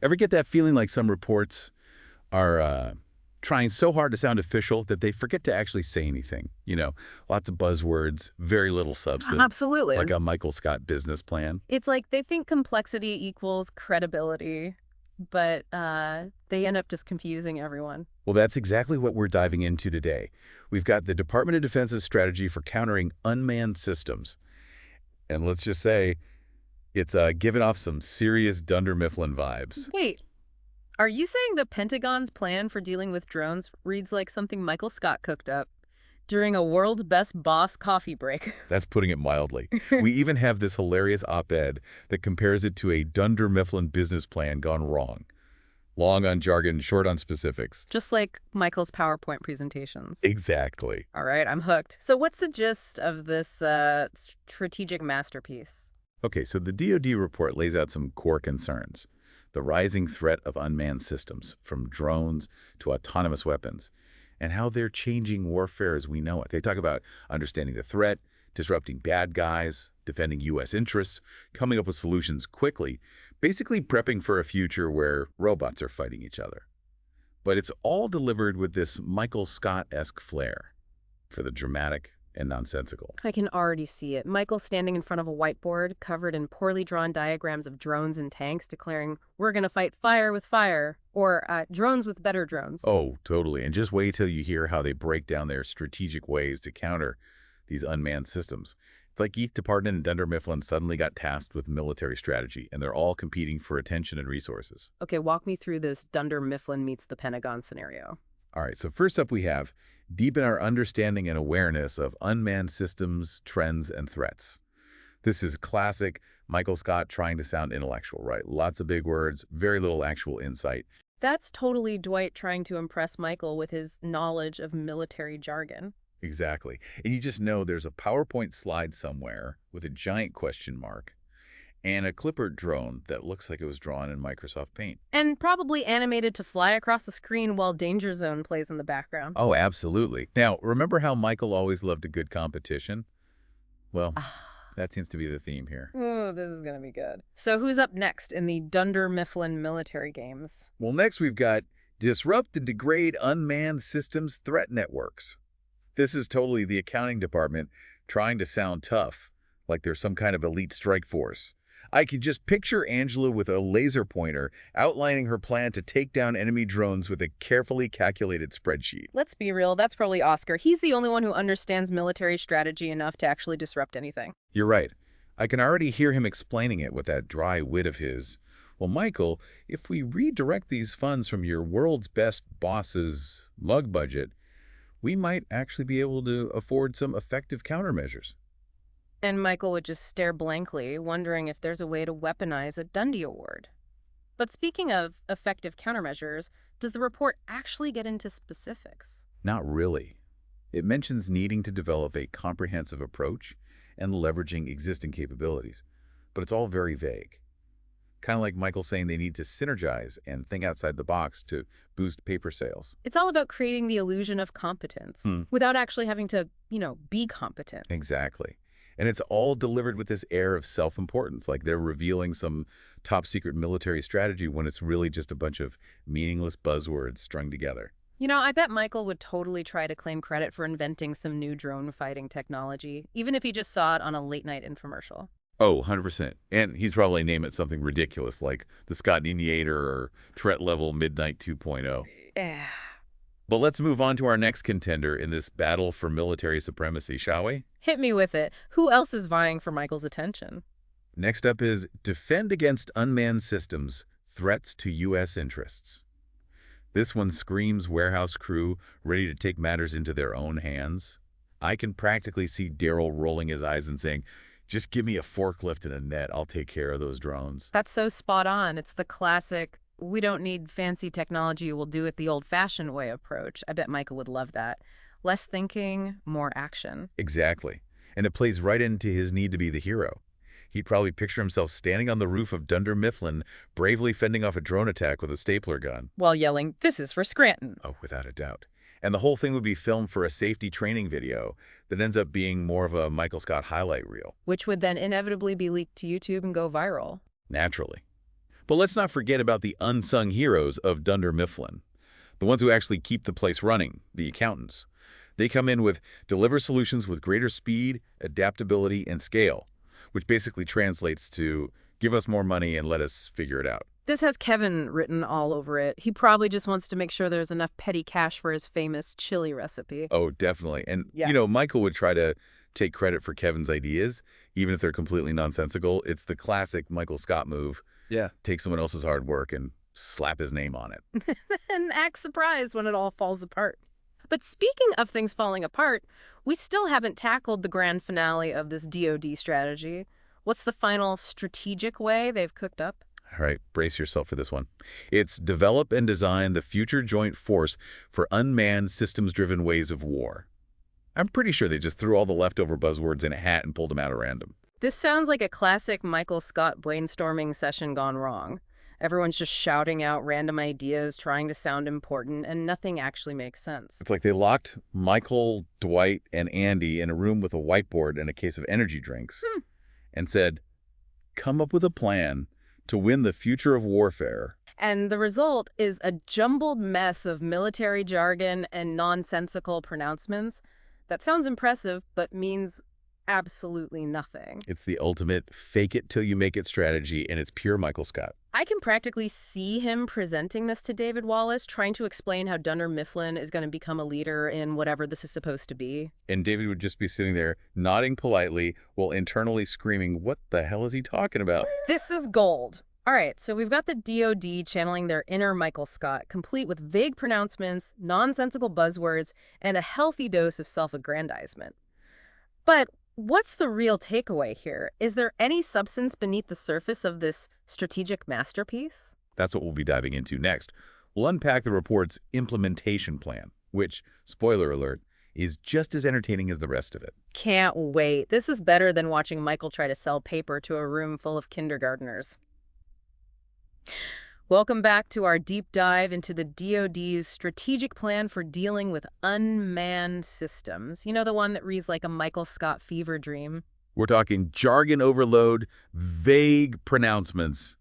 Ever get that feeling like some reports are trying so hard to sound official that they forget to actually say anything? Lots of buzzwords, very little substance, Absolutely. like a Michael Scott business plan. It's like they think complexity equals credibility, but they end up just confusing everyone. Well, that's exactly what we're diving into today. We've got the Department of Defense's strategy for countering unmanned systems. And let's just say it's giving off some serious Dunder Mifflin vibes. Wait, are you saying the Pentagon's plan for dealing with drones reads like something Michael Scott cooked up during a world's best boss coffee break? That's putting it mildly. We even have this hilarious op-ed that compares it to a Dunder Mifflin business plan gone wrong. Long on jargon, short on specifics. Just like Michael's PowerPoint presentations. Exactly. All right, I'm hooked. So what's the gist of this strategic masterpiece? Okay, so the DoD report lays out some core concerns. The rising threat of unmanned systems, from drones to autonomous weapons, and how they're changing warfare as we know it. They talk about understanding the threat, disrupting bad guys, defending U.S. interests, coming up with solutions quickly, basically prepping for a future where robots are fighting each other. But it's all delivered with this Michael Scott-esque flair for the dramatic and nonsensical. I can already see it. Michael standing in front of a whiteboard covered in poorly drawn diagrams of drones and tanks declaring, "We're going to fight fire with fire," or drones with better drones. Oh, totally. And just wait till you hear how they break down their strategic ways to counter these unmanned systems. It's like each department in Dunder Mifflin suddenly got tasked with military strategy, and they're all competing for attention and resources. Okay, walk me through this Dunder Mifflin meets the Pentagon scenario. All right, so first up we have deepen our understanding and awareness of unmanned systems, trends, and threats. This is classic Michael Scott trying to sound intellectual, right? Lots of big words, very little actual insight. That's totally Dwight trying to impress Michael with his knowledge of military jargon. Exactly. And you just know there's a PowerPoint slide somewhere with a giant question mark and a clipper drone that looks like it was drawn in Microsoft Paint. And probably animated to fly across the screen while Danger Zone plays in the background. Oh, absolutely. Now, remember how Michael always loved a good competition? Well, that seems to be the theme here. Oh, this is going to be good. So who's up next in the Dunder Mifflin military games? Well, next we've got disrupt and degrade unmanned systems threat networks. This is totally the accounting department trying to sound tough, like they're some kind of elite strike force. I can just picture Angela with a laser pointer outlining her plan to take down enemy drones with a carefully calculated spreadsheet. Let's be real, that's probably Oscar. He's the only one who understands military strategy enough to actually disrupt anything. You're right. I can already hear him explaining it with that dry wit of his. Well, Michael, if we redirect these funds from your world's best boss's mug budget, we might actually be able to afford some effective countermeasures. And Michael would just stare blankly, wondering if there's a way to weaponize a Dundee Award. But speaking of effective countermeasures, does the report actually get into specifics? Not really. It mentions needing to develop a comprehensive approach and leveraging existing capabilities, but it's all very vague. Kind of like Michael saying they need to synergize and think outside the box to boost paper sales. It's all about creating the illusion of competence without actually having to, be competent. Exactly. And it's all delivered with this air of self-importance, like they're revealing some top-secret military strategy when it's really just a bunch of meaningless buzzwords strung together. I bet Michael would totally try to claim credit for inventing some new drone fighting technology, even if he just saw it on a late-night infomercial. Oh, 100%. And he's probably named it something ridiculous like the Scott Neator or Threat Level Midnight 2.0. Yeah. But let's move on to our next contender in this battle for military supremacy, shall we? Hit me with it. Who else is vying for Michael's attention? Next up is Defend Against Unmanned Systems, Threats to U.S. Interests. This one screams warehouse crew ready to take matters into their own hands. I can practically see Daryl rolling his eyes and saying, just give me a forklift and a net, I'll take care of those drones. That's so spot on. It's the classic, we don't need fancy technology, we'll do it the old-fashioned way approach. I bet Michael would love that. Less thinking, more action. Exactly. And it plays right into his need to be the hero. He'd probably picture himself standing on the roof of Dunder Mifflin, bravely fending off a drone attack with a stapler gun. While yelling, "This is for Scranton." Oh, without a doubt. And the whole thing would be filmed for a safety training video that ends up being more of a Michael Scott highlight reel. Which would then inevitably be leaked to YouTube and go viral. Naturally. But let's not forget about the unsung heroes of Dunder Mifflin, the ones who actually keep the place running, the accountants. They come in with deliver solutions with greater speed, adaptability, and scale, which basically translates to give us more money and let us figure it out. This has Kevin written all over it. He probably just wants to make sure there's enough petty cash for his famous chili recipe. Oh, definitely. And, Yeah. Michael would try to take credit for Kevin's ideas, even if they're completely nonsensical. It's the classic Michael Scott move. Yeah. Take someone else's hard work and slap his name on it. And act surprised when it all falls apart. But speaking of things falling apart, we still haven't tackled the grand finale of this DoD strategy. What's the final strategic way they've cooked up? All right, brace yourself for this one. It's develop and design the future joint force for unmanned systems-driven ways of war. I'm pretty sure they just threw all the leftover buzzwords in a hat and pulled them out at random. This sounds like a classic Michael Scott brainstorming session gone wrong. Everyone's just shouting out random ideas, trying to sound important, and nothing actually makes sense. It's like they locked Michael, Dwight, and Andy in a room with a whiteboard and a case of energy drinks and said, come up with a plan to win the future of warfare. And the result is a jumbled mess of military jargon and nonsensical pronouncements that sounds impressive, but means absolutely nothing. It's the ultimate fake it till you make it strategy, and it's pure Michael Scott. I can practically see him presenting this to David Wallace, trying to explain how Dunder Mifflin is going to become a leader in whatever this is supposed to be. And David would just be sitting there nodding politely while internally screaming, what the hell is he talking about? This is gold. All right, so we've got the DoD channeling their inner Michael Scott, complete with vague pronouncements, nonsensical buzzwords, and a healthy dose of self-aggrandizement. But what's the real takeaway here? Is there any substance beneath the surface of this strategic masterpiece? That's what we'll be diving into next. We'll unpack the report's implementation plan, which, spoiler alert, is just as entertaining as the rest of it. Can't wait. This is better than watching Michael try to sell paper to a room full of kindergartners. Welcome back to our deep dive into the DoD's strategic plan for dealing with unmanned systems. You know, the one that reads like a Michael Scott fever dream. We're talking jargon overload, vague pronouncements,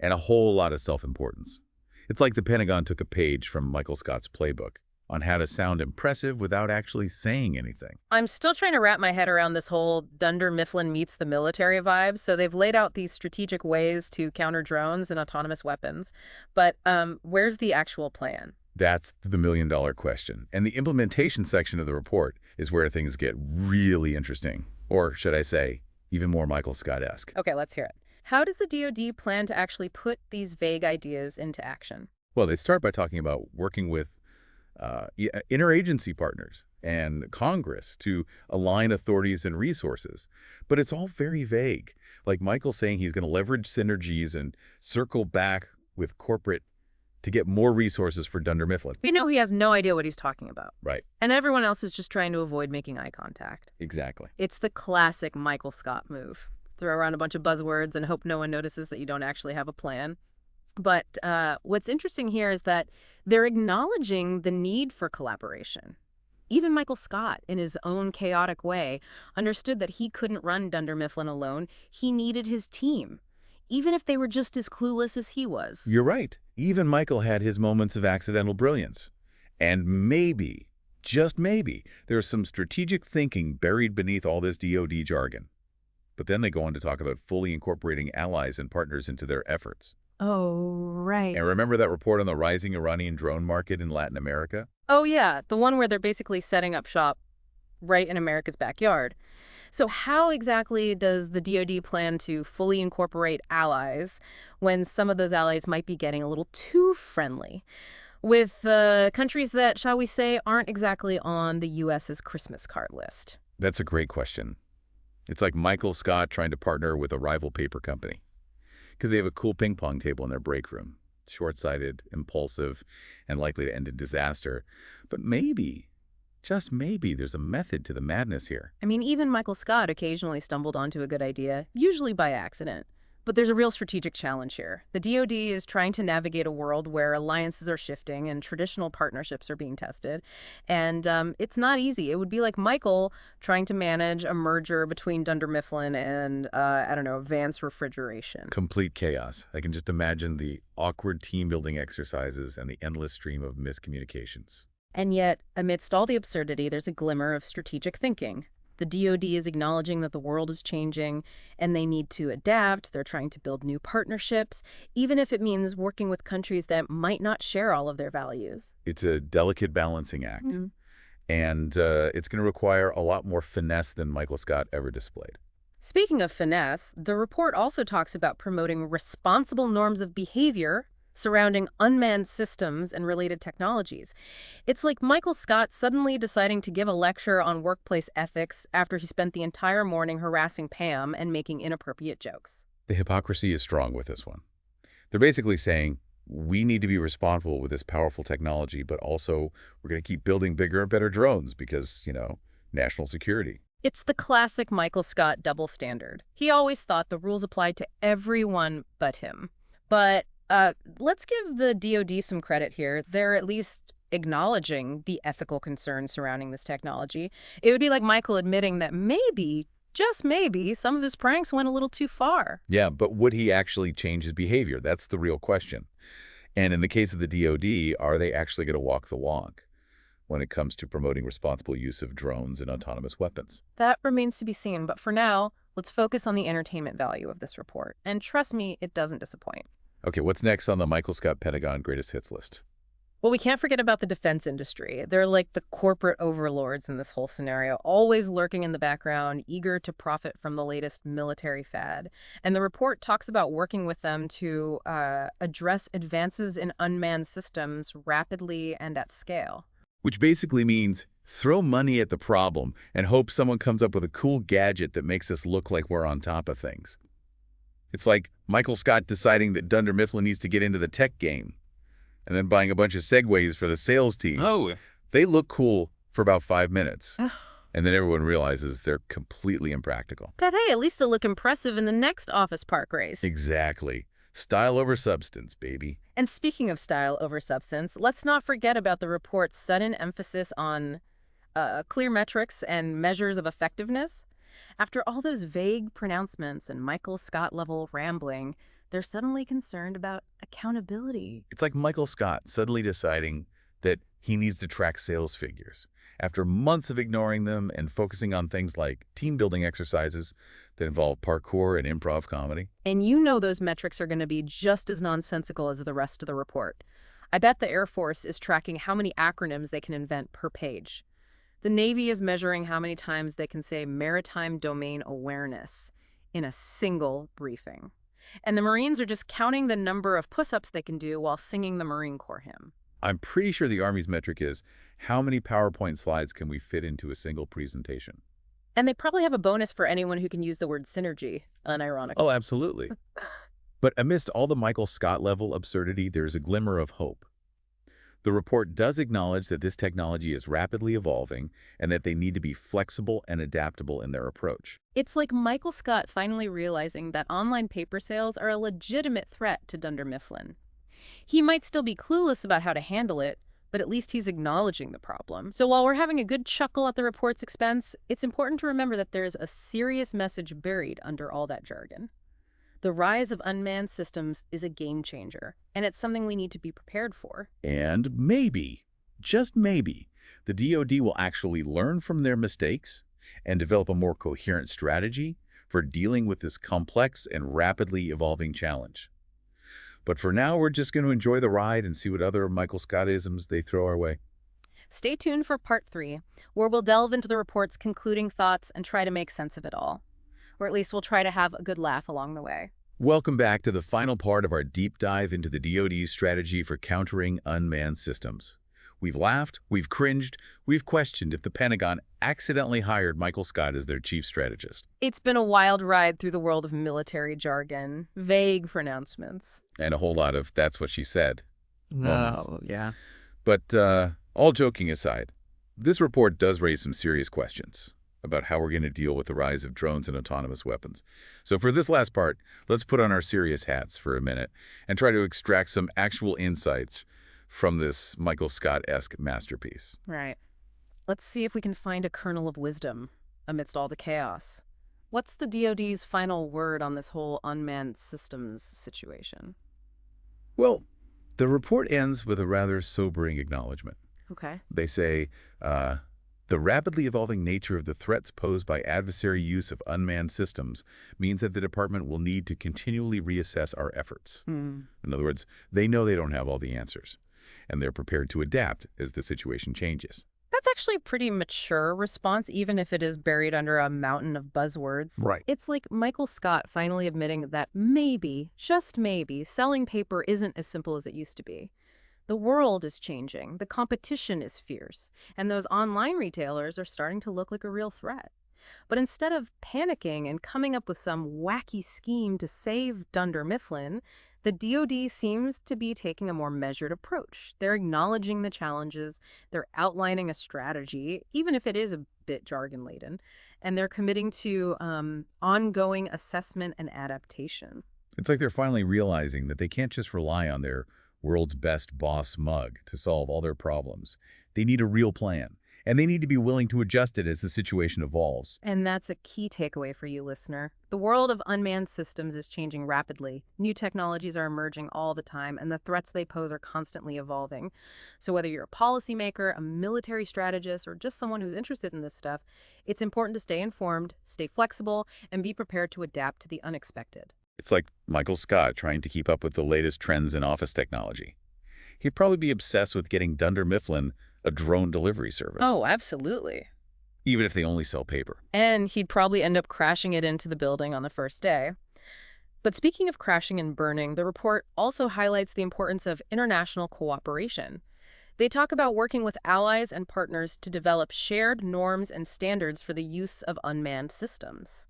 and a whole lot of self-importance. It's like the Pentagon took a page from Michael Scott's playbook on how to sound impressive without actually saying anything. I'm still trying to wrap my head around this whole Dunder Mifflin meets the military vibe. So they've laid out these strategic ways to counter drones and autonomous weapons. But where's the actual plan? That's the million-dollar question. And the implementation section of the report is where things get really interesting. Or should I say, even more Michael Scott-esque. Okay, let's hear it. How does the DoD plan to actually put these vague ideas into action? Well, they start by talking about working with interagency partners and Congress to align authorities and resources. But it's all very vague. Like Michael saying he's going to leverage synergies and circle back with corporate to get more resources for Dunder Mifflin. You know, he has no idea what he's talking about. Right. And everyone else is just trying to avoid making eye contact. Exactly. It's the classic Michael Scott move. Throw around a bunch of buzzwords and hope no one notices that you don't actually have a plan. But what's interesting here is that they're acknowledging the need for collaboration. Even Michael Scott, in his own chaotic way, understood that he couldn't run Dunder Mifflin alone. He needed his team, even if they were just as clueless as he was. You're right. Even Michael had his moments of accidental brilliance. And maybe, just maybe, there's some strategic thinking buried beneath all this DoD jargon. But then they go on to talk about fully incorporating allies and partners into their efforts. Oh, right. And remember that report on the rising Iranian drone market in Latin America? Oh, yeah, the one where they're basically setting up shop right in America's backyard. So how exactly does the DoD plan to fully incorporate allies when some of those allies might be getting a little too friendly with countries that, shall we say, aren't exactly on the U.S.'s Christmas card list? That's a great question. It's like Michael Scott trying to partner with a rival paper company. Because they have a cool ping pong table in their break room. Short-sighted, impulsive, and likely to end in disaster. But maybe, just maybe, there's a method to the madness here. I mean, even Michael Scott occasionally stumbled onto a good idea, usually by accident. But there's a real strategic challenge here. The DoD is trying to navigate a world where alliances are shifting and traditional partnerships are being tested. And it's not easy. It would be like Michael trying to manage a merger between Dunder Mifflin and, I don't know, Vance Refrigeration. Complete chaos. I can just imagine the awkward team-building exercises and the endless stream of miscommunications. And yet, amidst all the absurdity, there's a glimmer of strategic thinking. The DoD is acknowledging that the world is changing and they need to adapt. They're trying to build new partnerships, even if it means working with countries that might not share all of their values. It's a delicate balancing act, and it's going to require a lot more finesse than Michael Scott ever displayed. Speaking of finesse, the report also talks about promoting responsible norms of behavior surrounding unmanned systems and related technologies. It's like Michael Scott suddenly deciding to give a lecture on workplace ethics after he spent the entire morning harassing Pam and making inappropriate jokes. The hypocrisy is strong with this one. They're basically saying, we need to be responsible with this powerful technology, but also we're going to keep building bigger and better drones because, national security. It's the classic Michael Scott double standard. He always thought the rules applied to everyone but him. But let's give the DoD some credit here. They're at least acknowledging the ethical concerns surrounding this technology. It would be like Michael admitting that maybe, just maybe, some of his pranks went a little too far. Yeah, but would he actually change his behavior? That's the real question. And in the case of the DoD, are they actually going to walk the walk when it comes to promoting responsible use of drones and autonomous weapons? That remains to be seen, but for now, let's focus on the entertainment value of this report. And trust me, it doesn't disappoint. Okay, what's next on the Michael Scott Pentagon greatest hits list? Well, we can't forget about the defense industry. They're like the corporate overlords in this whole scenario, always lurking in the background, eager to profit from the latest military fad. And the report talks about working with them to address advances in unmanned systems rapidly and at scale. Which basically means throw money at the problem and hope someone comes up with a cool gadget that makes us look like we're on top of things. It's like Michael Scott deciding that Dunder Mifflin needs to get into the tech game and then buying a bunch of Segways for the sales team. Oh. They look cool for about 5 minutes, and then everyone realizes they're completely impractical. But hey, at least they'll look impressive in the next office park race. Exactly. Style over substance, baby. And speaking of style over substance, let's not forget about the report's sudden emphasis on clear metrics and measures of effectiveness. After all those vague pronouncements and Michael Scott-level rambling, they're suddenly concerned about accountability. It's like Michael Scott suddenly deciding that he needs to track sales figures after months of ignoring them and focusing on things like team-building exercises that involve parkour and improv comedy. And you know those metrics are going to be just as nonsensical as the rest of the report. I bet the Air Force is tracking how many acronyms they can invent per page. The Navy is measuring how many times they can say maritime domain awareness in a single briefing. And the Marines are just counting the number of push-ups they can do while singing the Marine Corps hymn. I'm pretty sure the Army's metric is how many PowerPoint slides can we fit into a single presentation. And they probably have a bonus for anyone who can use the word synergy, unironically. Oh, absolutely. But amidst all the Michael Scott-level absurdity, there's a glimmer of hope. The report does acknowledge that this technology is rapidly evolving and that they need to be flexible and adaptable in their approach. It's like Michael Scott finally realizing that online paper sales are a legitimate threat to Dunder Mifflin. He might still be clueless about how to handle it, but at least he's acknowledging the problem. So while we're having a good chuckle at the report's expense, it's important to remember that there's a serious message buried under all that jargon. The rise of unmanned systems is a game changer, and it's something we need to be prepared for. And maybe, just maybe, the DoD will actually learn from their mistakes and develop a more coherent strategy for dealing with this complex and rapidly evolving challenge. But for now, we're just going to enjoy the ride and see what other Michael Scott-isms they throw our way. Stay tuned for Part 3, where we'll delve into the report's concluding thoughts and try to make sense of it all. Or at least we'll try to have a good laugh along the way. Welcome back to the final part of our deep dive into the DoD's strategy for countering unmanned systems. We've laughed, we've cringed, we've questioned if the Pentagon accidentally hired Michael Scott as their chief strategist. It's been a wild ride through the world of military jargon, vague pronouncements. And a whole lot of "that's what she said" moments. Oh, yeah. But all joking aside, this report does raise some serious questions. about how we're going to deal with the rise of drones and autonomous weapons. So for this last part, let's put on our serious hats for a minute and try to extract some actual insights from this Michael Scott-esque masterpiece. Right. Let's see if we can find a kernel of wisdom amidst all the chaos. What's the DoD's final word on this whole unmanned systems situation? Well, the report ends with a rather sobering acknowledgement. Okay. They say, the rapidly evolving nature of the threats posed by adversary use of unmanned systems means that the department will need to continually reassess our efforts. Hmm. In other words, they know they don't have all the answers, and they're prepared to adapt as the situation changes. That's actually a pretty mature response, even if it is buried under a mountain of buzzwords. Right. It's like Michael Scott finally admitting that maybe, just maybe, selling paper isn't as simple as it used to be. The world is changing, the competition is fierce, and those online retailers are starting to look like a real threat. But instead of panicking and coming up with some wacky scheme to save Dunder Mifflin, the DoD seems to be taking a more measured approach. They're acknowledging the challenges, they're outlining a strategy, even if it is a bit jargon-laden, and they're committing to ongoing assessment and adaptation. It's like they're finally realizing that they can't just rely on their world's best boss mug to solve all their problems. They need a real plan, and they need to be willing to adjust it as the situation evolves. And that's a key takeaway for you, listener. The world of unmanned systems is changing rapidly. New technologies are emerging all the time, and the threats they pose are constantly evolving. So whether you're a policymaker, a military strategist, or just someone who's interested in this stuff, it's important to stay informed, stay flexible, and be prepared to adapt to the unexpected. It's like Michael Scott trying to keep up with the latest trends in office technology. He'd probably be obsessed with getting Dunder Mifflin a drone delivery service. Oh, absolutely. Even if they only sell paper. And he'd probably end up crashing it into the building on the first day. But speaking of crashing and burning, the report also highlights the importance of international cooperation. They talk about working with allies and partners to develop shared norms and standards for the use of unmanned systems.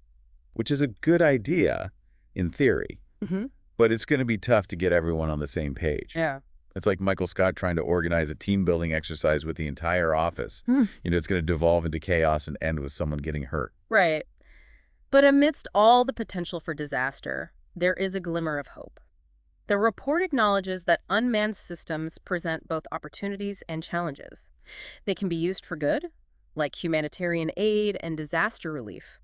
Which is a good idea in theory, Mm-hmm. but it's going to be tough to get everyone on the same page. Yeah. It's like Michael Scott trying to organize a team-building exercise with the entire office. Hmm. It's going to devolve into chaos and end with someone getting hurt. Right. But amidst all the potential for disaster, there is a glimmer of hope. The report acknowledges that unmanned systems present both opportunities and challenges. They can be used for good, like humanitarian aid and disaster relief.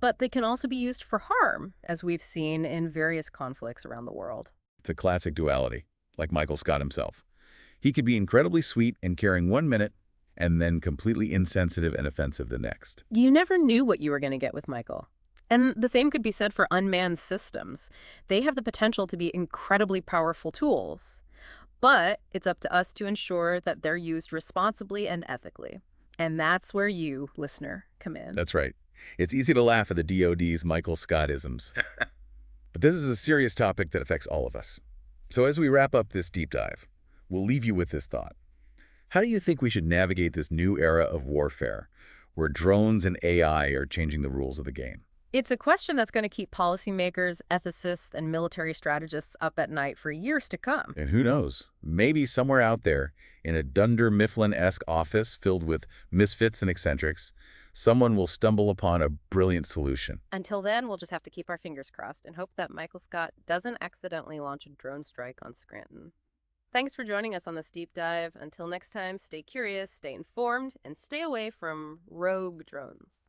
But they can also be used for harm, as we've seen in various conflicts around the world. It's a classic duality, like Michael Scott himself. He could be incredibly sweet and caring one minute, and then completely insensitive and offensive the next. You never knew what you were going to get with Michael. And the same could be said for unmanned systems. They have the potential to be incredibly powerful tools. But it's up to us to ensure that they're used responsibly and ethically. And that's where you, listener, come in. That's right. It's easy to laugh at the DoD's Michael Scott-isms. But this is a serious topic that affects all of us. So as we wrap up this deep dive, we'll leave you with this thought. How do you think we should navigate this new era of warfare, where drones and AI are changing the rules of the game? It's a question that's going to keep policymakers, ethicists, and military strategists up at night for years to come. And who knows, maybe somewhere out there, in a Dunder Mifflin-esque office filled with misfits and eccentrics, someone will stumble upon a brilliant solution. Until then, we'll just have to keep our fingers crossed and hope that Michael Scott doesn't accidentally launch a drone strike on Scranton. Thanks for joining us on this deep dive. Until next time, stay curious, stay informed, and stay away from rogue drones.